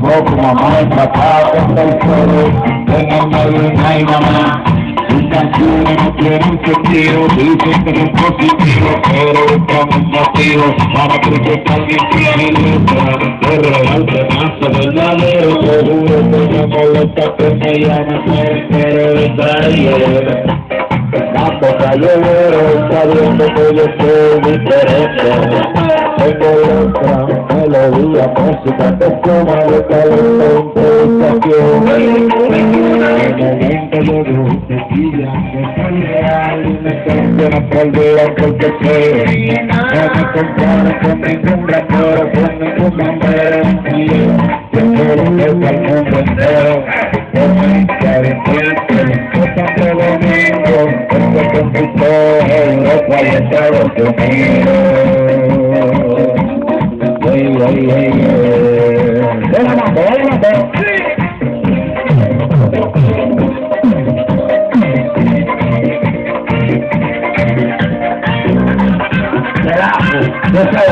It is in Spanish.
como mamá y papá, que estoy solo, en el medio no hay mamá. Sus canciones no tienen sentido, dicen que es positivo, pero buscan un motivo para criticar mi espíritu. Es real, pedazo verdadero, seguro que me molesta que me llamen, pero está bien. Estamos callejero, sabiendo que yo soy diferente. Tengo letra, melodía, música, que suma de talento, improvisación. En el momento yo digo sencilla, que soy real y me canciones por día porque sé. No me comparo con ningún rapero, con ningún bombero. Yo quiero que el mundo entero me interese. Santo Domingo, porque conquistó Europa y Estados Unidos. Ven a mato, ven a mato. Yo sé,